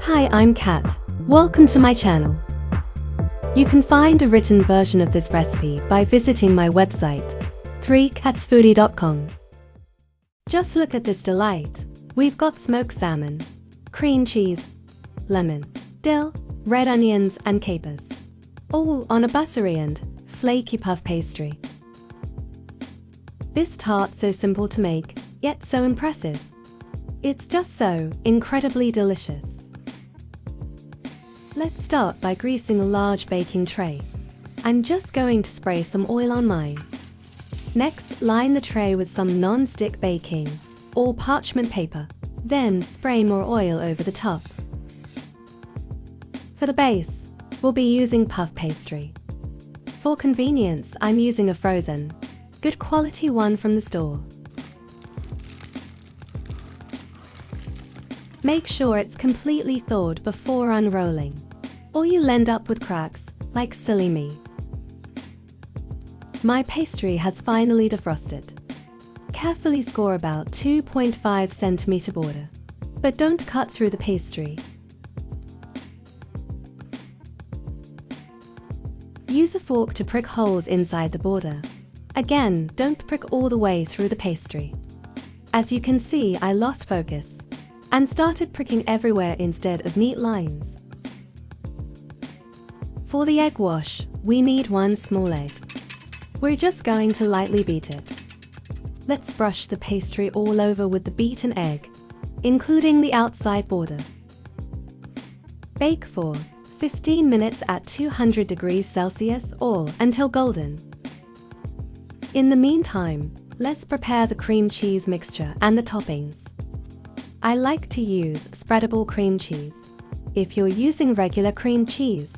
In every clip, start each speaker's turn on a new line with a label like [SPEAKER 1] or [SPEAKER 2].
[SPEAKER 1] Hi, I'm Kat. Welcome to my channel. You can find a written version of this recipe by visiting my website, 3catsfoodie.com. Just look at this delight. We've got smoked salmon, cream cheese, lemon, dill, red onions and capers, all on a buttery and flaky puff pastry. This tart so simple to make, yet so impressive. It's just so incredibly delicious. Let's start by greasing a large baking tray. I'm just going to spray some oil on mine. Next, line the tray with some non-stick baking or parchment paper. Then spray more oil over the top. For the base, we'll be using puff pastry. For convenience, I'm using a frozen, good quality one from the store. Make sure it's completely thawed before unrolling, or you'll end up with cracks, like silly me. My pastry has finally defrosted. Carefully score about 2.5 centimeter border, but don't cut through the pastry. Use a fork to prick holes inside the border. Again, don't prick all the way through the pastry. As you can see, I lost focus and started pricking everywhere instead of neat lines. For the egg wash, we need 1 small egg. We're just going to lightly beat it. Let's brush the pastry all over with the beaten egg, including the outside border. Bake for 15 minutes at 200 degrees Celsius or until golden. In the meantime, let's prepare the cream cheese mixture and the toppings. I like to use spreadable cream cheese. If you're using regular cream cheese,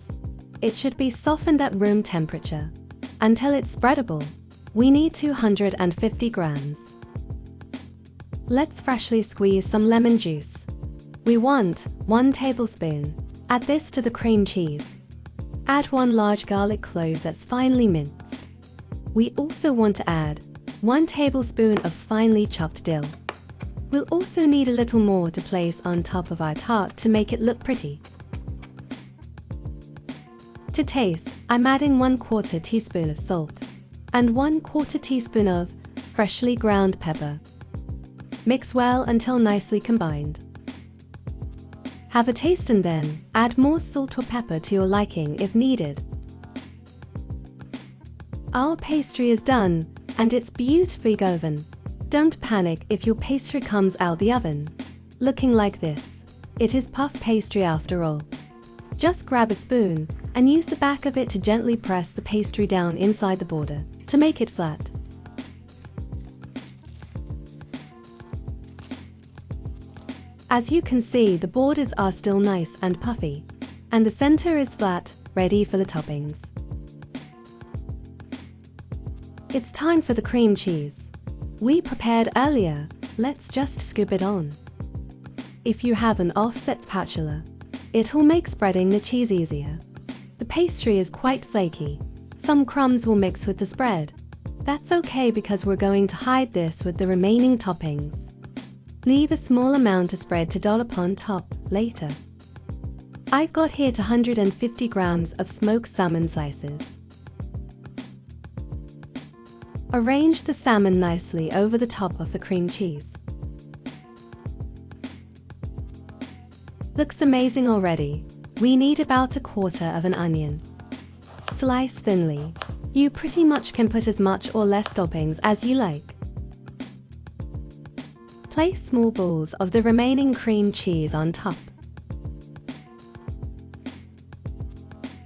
[SPEAKER 1] it should be softened at room temperature. Until it's spreadable, we need 250 grams. Let's freshly squeeze some lemon juice. We want 1 tablespoon. Add this to the cream cheese. Add 1 large garlic clove that's finely minced. We also want to add 1 tablespoon of finely chopped dill. We'll also need a little more to place on top of our tart to make it look pretty. To taste, I'm adding 1/4 teaspoon of salt and 1/4 teaspoon of freshly ground pepper. Mix well until nicely combined. Have a taste and then add more salt or pepper to your liking if needed. Our pastry is done and it's beautifully golden. Don't panic if your pastry comes out the oven looking like this. It is puff pastry after all. Just grab a spoon and use the back of it to gently press the pastry down inside the border to make it flat. As you can see, the borders are still nice and puffy, and the center is flat, ready for the toppings. It's time for the cream cheese. We prepared earlier, let's just scoop it on. If you have an offset spatula, it'll make spreading the cheese easier. The pastry is quite flaky. Some crumbs will mix with the spread. That's okay because we're going to hide this with the remaining toppings. Leave a small amount of spread to dollop on top later. I've got here 250 grams of smoked salmon slices. Arrange the salmon nicely over the top of the cream cheese. Looks amazing already. We need about 1/4 of an onion. Slice thinly. You pretty much can put as much or less toppings as you like. Place small balls of the remaining cream cheese on top.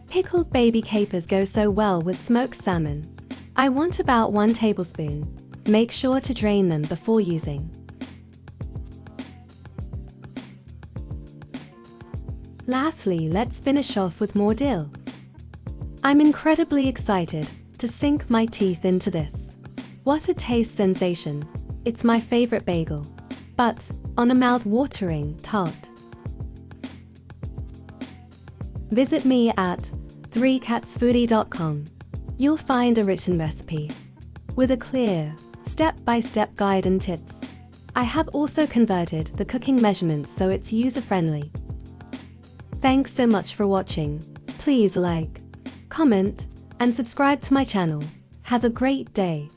[SPEAKER 1] Pickled baby capers go so well with smoked salmon. I want about 1 tablespoon. Make sure to drain them before using. Lastly, let's finish off with more dill. I'm incredibly excited to sink my teeth into this. What a taste sensation. It's my favorite bagel, but on a mouth-watering tart. Visit me at 3catsfoodie.com. You'll find a written recipe with a clear, step-by-step guide and tips. I have also converted the cooking measurements so it's user-friendly. Thanks so much for watching. Please like, comment, and subscribe to my channel. Have a great day.